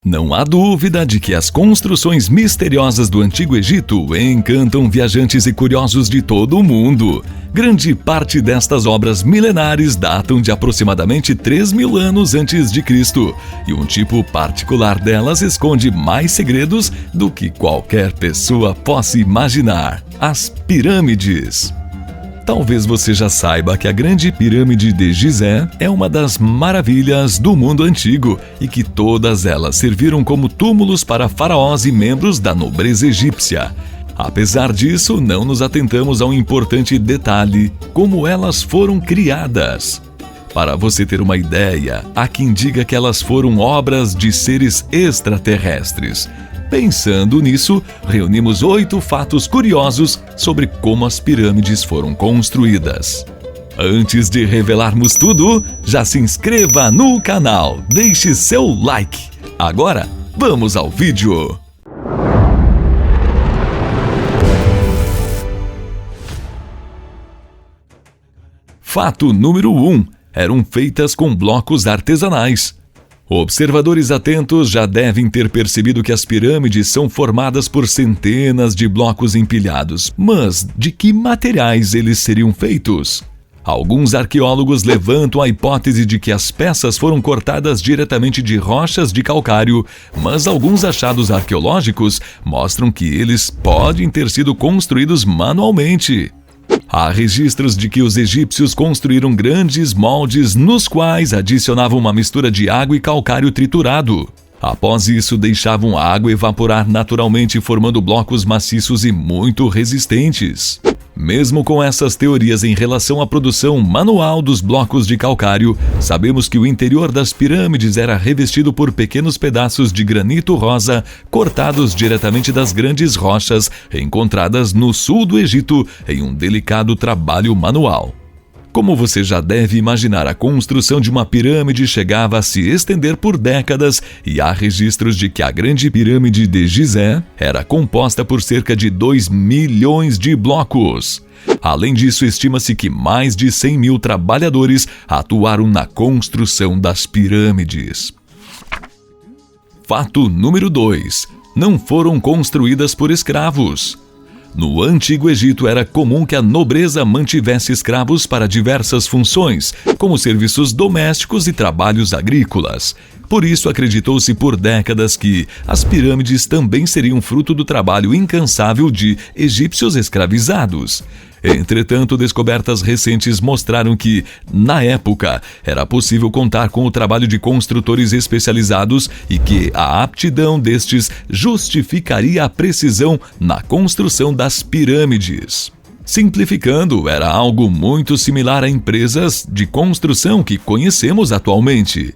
Não há dúvida de que as construções misteriosas do Antigo Egito encantam viajantes e curiosos de todo o mundo. Grande parte destas obras milenares datam de aproximadamente 3.000 anos antes de Cristo, e um tipo particular delas esconde mais segredos do que qualquer pessoa possa imaginar: as pirâmides. Talvez você já saiba que a Grande Pirâmide de Gizé é uma das maravilhas do mundo antigo e que todas elas serviram como túmulos para faraós e membros da nobreza egípcia. Apesar disso, não nos atentamos a um importante detalhe: como elas foram criadas. Para você ter uma ideia, há quem diga que elas foram obras de seres extraterrestres. Pensando nisso, reunimos 8 fatos curiosos sobre como as pirâmides foram construídas. Antes de revelarmos tudo, já se inscreva no canal, deixe seu like. Agora, vamos ao vídeo! Fato número 1. Eram feitas com blocos artesanais. Observadores atentos já devem ter percebido que as pirâmides são formadas por centenas de blocos empilhados. Mas de que materiais eles seriam feitos? Alguns arqueólogos levantam a hipótese de que as peças foram cortadas diretamente de rochas de calcário, mas alguns achados arqueológicos mostram que eles podem ter sido construídos manualmente. Há registros de que os egípcios construíram grandes moldes nos quais adicionavam uma mistura de água e calcário triturado. Após isso, deixavam a água evaporar naturalmente, formando blocos maciços e muito resistentes. Mesmo com essas teorias em relação à produção manual dos blocos de calcário, sabemos que o interior das pirâmides era revestido por pequenos pedaços de granito rosa cortados diretamente das grandes rochas encontradas no sul do Egito em um delicado trabalho manual. Como você já deve imaginar, a construção de uma pirâmide chegava a se estender por décadas e há registros de que a Grande Pirâmide de Gizé era composta por cerca de 2 milhões de blocos. Além disso, estima-se que mais de 100.000 trabalhadores atuaram na construção das pirâmides. Fato número 2. Não foram construídas por escravos. No Antigo Egito era comum que a nobreza mantivesse escravos para diversas funções, como serviços domésticos e trabalhos agrícolas. Por isso, acreditou-se por décadas que as pirâmides também seriam fruto do trabalho incansável de egípcios escravizados. Entretanto, descobertas recentes mostraram que, na época, era possível contar com o trabalho de construtores especializados e que a aptidão destes justificaria a precisão na construção das pirâmides. Simplificando, era algo muito similar a empresas de construção que conhecemos atualmente.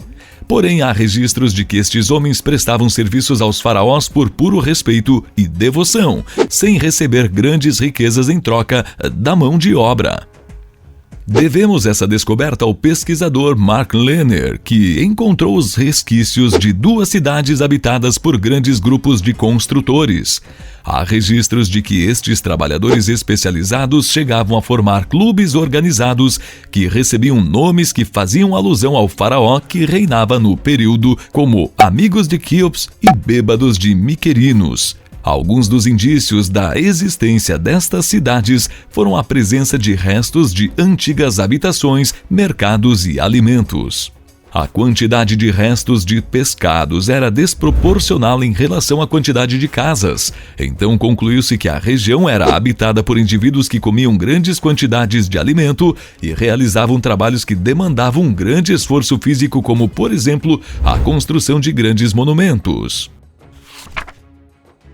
Porém, há registros de que estes homens prestavam serviços aos faraós por puro respeito e devoção, sem receber grandes riquezas em troca da mão de obra. Devemos essa descoberta ao pesquisador Mark Lehner, que encontrou os resquícios de 2 cidades habitadas por grandes grupos de construtores. Há registros de que estes trabalhadores especializados chegavam a formar clubes organizados que recebiam nomes que faziam alusão ao faraó que reinava no período, como Amigos de Quéops e Bêbados de Miquerinos. Alguns dos indícios da existência destas cidades foram a presença de restos de antigas habitações, mercados e alimentos. A quantidade de restos de pescados era desproporcional em relação à quantidade de casas, então concluiu-se que a região era habitada por indivíduos que comiam grandes quantidades de alimento e realizavam trabalhos que demandavam um grande esforço físico, como, por exemplo, a construção de grandes monumentos.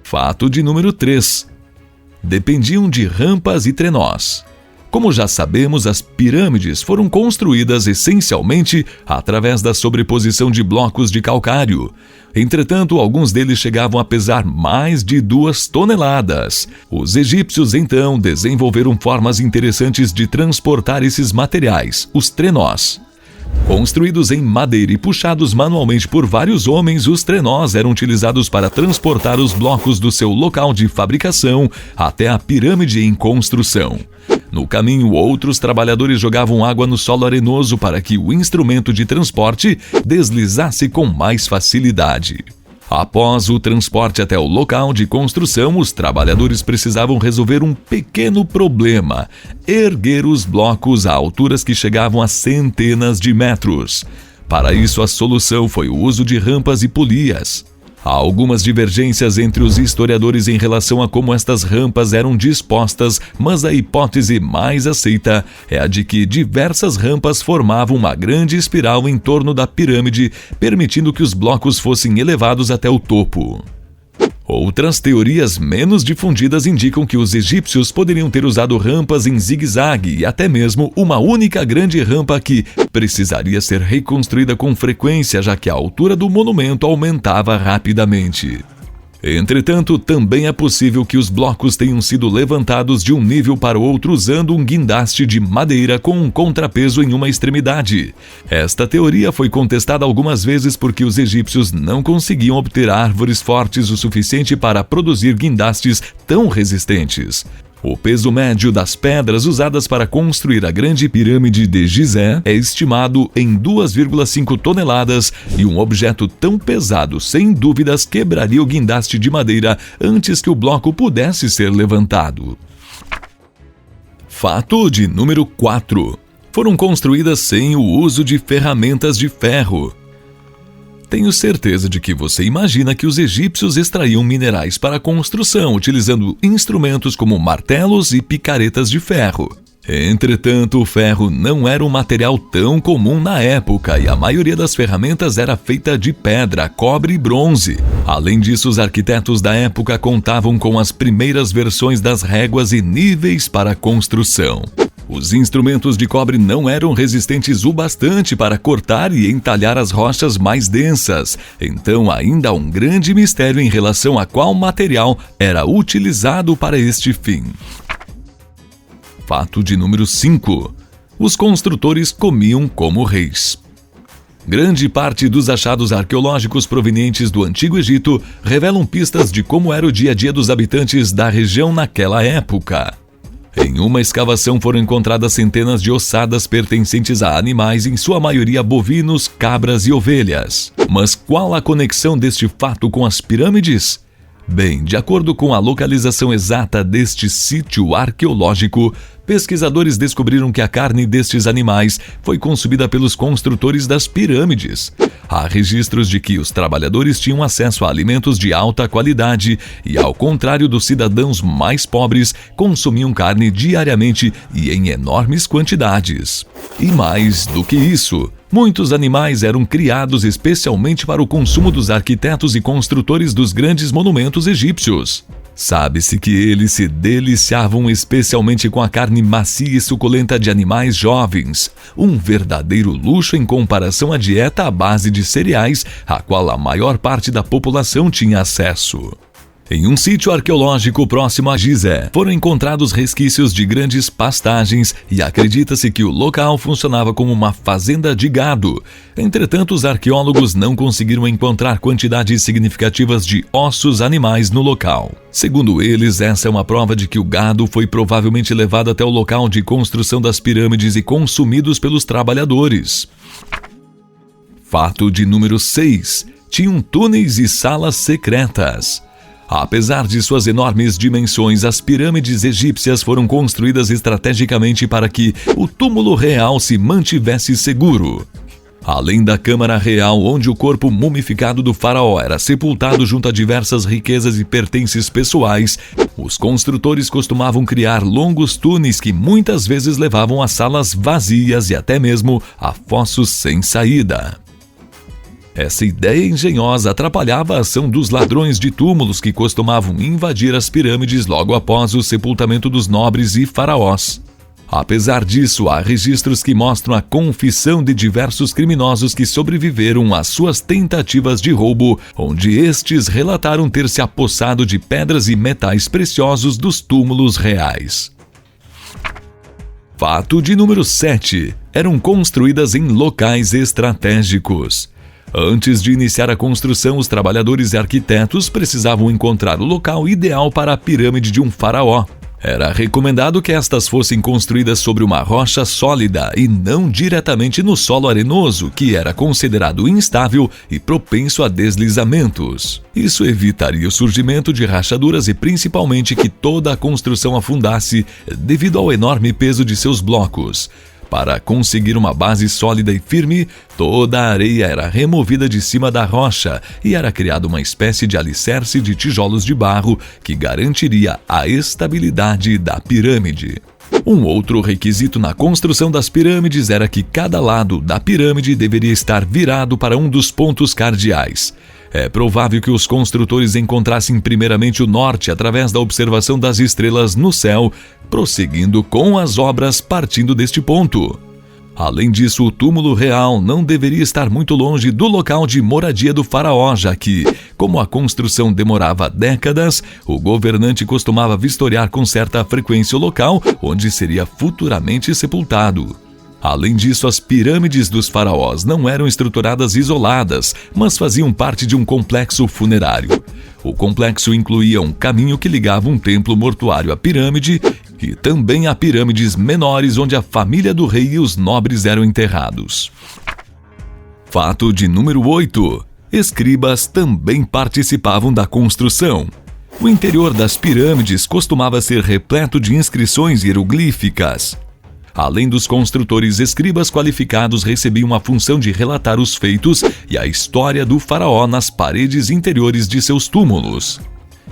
Fato de número 3. Dependiam de rampas e trenós. Como já sabemos, as pirâmides foram construídas essencialmente através da sobreposição de blocos de calcário. Entretanto, alguns deles chegavam a pesar mais de 2 toneladas. Os egípcios, então, desenvolveram formas interessantes de transportar esses materiais, os trenós. Construídos em madeira e puxados manualmente por vários homens, os trenós eram utilizados para transportar os blocos do seu local de fabricação até a pirâmide em construção. No caminho, outros trabalhadores jogavam água no solo arenoso para que o instrumento de transporte deslizasse com mais facilidade. Após o transporte até o local de construção, os trabalhadores precisavam resolver um pequeno problema: erguer os blocos a alturas que chegavam a centenas de metros. Para isso, a solução foi o uso de rampas e polias. Há algumas divergências entre os historiadores em relação a como estas rampas eram dispostas, mas a hipótese mais aceita é a de que diversas rampas formavam uma grande espiral em torno da pirâmide, permitindo que os blocos fossem elevados até o topo. Outras teorias menos difundidas indicam que os egípcios poderiam ter usado rampas em zigue-zague e até mesmo uma única grande rampa que precisaria ser reconstruída com frequência, já que a altura do monumento aumentava rapidamente. Entretanto, também é possível que os blocos tenham sido levantados de um nível para o outro usando um guindaste de madeira com um contrapeso em uma extremidade. Esta teoria foi contestada algumas vezes porque os egípcios não conseguiam obter árvores fortes o suficiente para produzir guindastes tão resistentes. O peso médio das pedras usadas para construir a Grande Pirâmide de Gizé é estimado em 2,5 toneladas e um objeto tão pesado, sem dúvidas, quebraria o guindaste de madeira antes que o bloco pudesse ser levantado. Fato de número 4. Foram construídas sem o uso de ferramentas de ferro. Tenho certeza de que você imagina que os egípcios extraíam minerais para a construção, utilizando instrumentos como martelos e picaretas de ferro. Entretanto, o ferro não era um material tão comum na época e a maioria das ferramentas era feita de pedra, cobre e bronze. Além disso, os arquitetos da época contavam com as primeiras versões das réguas e níveis para a construção. Os instrumentos de cobre não eram resistentes o bastante para cortar e entalhar as rochas mais densas, então ainda há um grande mistério em relação a qual material era utilizado para este fim. Fato de número 5. Os construtores comiam como reis. Grande parte dos achados arqueológicos provenientes do Antigo Egito revelam pistas de como era o dia a dia dos habitantes da região naquela época. Em uma escavação foram encontradas centenas de ossadas pertencentes a animais, em sua maioria bovinos, cabras e ovelhas. Mas qual a conexão deste fato com as pirâmides? Bem, de acordo com a localização exata deste sítio arqueológico, pesquisadores descobriram que a carne destes animais foi consumida pelos construtores das pirâmides. Há registros de que os trabalhadores tinham acesso a alimentos de alta qualidade e, ao contrário dos cidadãos mais pobres, consumiam carne diariamente e em enormes quantidades. E mais do que isso, muitos animais eram criados especialmente para o consumo dos arquitetos e construtores dos grandes monumentos egípcios. Sabe-se que eles se deliciavam especialmente com a carne macia e suculenta de animais jovens, um verdadeiro luxo em comparação à dieta à base de cereais, a qual a maior parte da população tinha acesso. Em um sítio arqueológico próximo a Gizé, foram encontrados resquícios de grandes pastagens e acredita-se que o local funcionava como uma fazenda de gado. Entretanto, os arqueólogos não conseguiram encontrar quantidades significativas de ossos animais no local. Segundo eles, essa é uma prova de que o gado foi provavelmente levado até o local de construção das pirâmides e consumidos pelos trabalhadores. Fato de número 6. Tinham túneis e salas secretas. Apesar de suas enormes dimensões, as pirâmides egípcias foram construídas estrategicamente para que o túmulo real se mantivesse seguro. Além da câmara real, onde o corpo mumificado do faraó era sepultado junto a diversas riquezas e pertences pessoais, os construtores costumavam criar longos túneis que muitas vezes levavam a salas vazias e até mesmo a fossos sem saída. Essa ideia engenhosa atrapalhava a ação dos ladrões de túmulos que costumavam invadir as pirâmides logo após o sepultamento dos nobres e faraós. Apesar disso, há registros que mostram a confissão de diversos criminosos que sobreviveram às suas tentativas de roubo, onde estes relataram ter se apossado de pedras e metais preciosos dos túmulos reais. Fato de número 7. Eram construídas em locais estratégicos. Antes de iniciar a construção, os trabalhadores e arquitetos precisavam encontrar o local ideal para a pirâmide de um faraó. Era recomendado que estas fossem construídas sobre uma rocha sólida e não diretamente no solo arenoso, que era considerado instável e propenso a deslizamentos. Isso evitaria o surgimento de rachaduras e principalmente que toda a construção afundasse devido ao enorme peso de seus blocos. Para conseguir uma base sólida e firme, toda a areia era removida de cima da rocha e era criada uma espécie de alicerce de tijolos de barro que garantiria a estabilidade da pirâmide. Um outro requisito na construção das pirâmides era que cada lado da pirâmide deveria estar virado para um dos pontos cardeais. É provável que os construtores encontrassem primeiramente o norte através da observação das estrelas no céu, prosseguindo com as obras partindo deste ponto. Além disso, o túmulo real não deveria estar muito longe do local de moradia do faraó, já que, como a construção demorava décadas, o governante costumava vistoriar com certa frequência o local onde seria futuramente sepultado. Além disso, as pirâmides dos faraós não eram estruturadas isoladas, mas faziam parte de um complexo funerário. O complexo incluía um caminho que ligava um templo mortuário à pirâmide e também a pirâmides menores onde a família do rei e os nobres eram enterrados. Fato de número 8. Escribas também participavam da construção. O interior das pirâmides costumava ser repleto de inscrições hieroglíficas. Além dos construtores, escribas qualificados recebiam a função de relatar os feitos e a história do faraó nas paredes interiores de seus túmulos.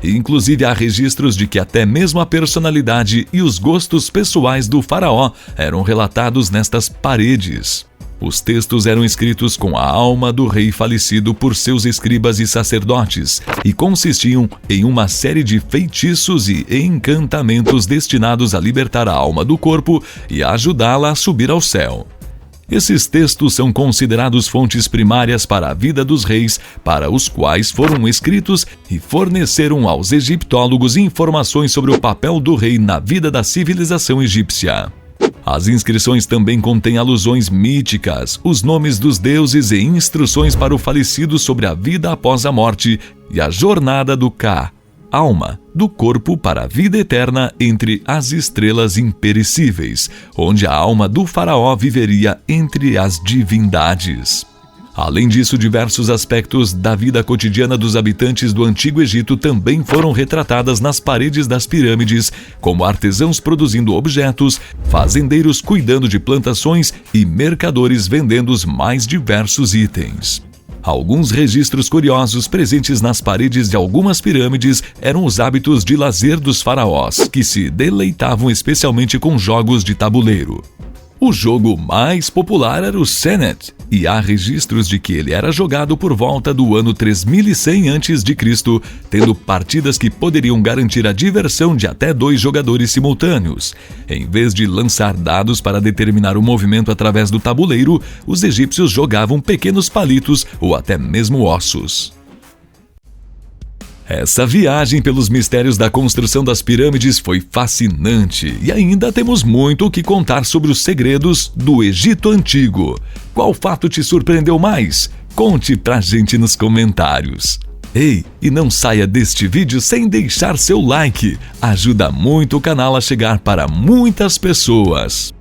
Inclusive, há registros de que até mesmo a personalidade e os gostos pessoais do faraó eram relatados nestas paredes. Os textos eram escritos com a alma do rei falecido por seus escribas e sacerdotes e consistiam em uma série de feitiços e encantamentos destinados a libertar a alma do corpo e a ajudá-la a subir ao céu. Esses textos são considerados fontes primárias para a vida dos reis, para os quais foram escritos e forneceram aos egiptólogos informações sobre o papel do rei na vida da civilização egípcia. As inscrições também contêm alusões míticas, os nomes dos deuses e instruções para o falecido sobre a vida após a morte e a jornada do Ka, alma, do corpo para a vida eterna entre as estrelas imperecíveis, onde a alma do faraó viveria entre as divindades. Além disso, diversos aspectos da vida cotidiana dos habitantes do Antigo Egito também foram retratadas nas paredes das pirâmides, como artesãos produzindo objetos, fazendeiros cuidando de plantações e mercadores vendendo os mais diversos itens. Alguns registros curiosos presentes nas paredes de algumas pirâmides eram os hábitos de lazer dos faraós, que se deleitavam especialmente com jogos de tabuleiro. O jogo mais popular era o Senet, e há registros de que ele era jogado por volta do ano 3100 a.C., tendo partidas que poderiam garantir a diversão de até 2 jogadores simultâneos. Em vez de lançar dados para determinar o movimento através do tabuleiro, os egípcios jogavam pequenos palitos ou até mesmo ossos. Essa viagem pelos mistérios da construção das pirâmides foi fascinante e ainda temos muito o que contar sobre os segredos do Egito Antigo. Qual fato te surpreendeu mais? Conte pra gente nos comentários. Ei, e não saia deste vídeo sem deixar seu like. Ajuda muito o canal a chegar para muitas pessoas.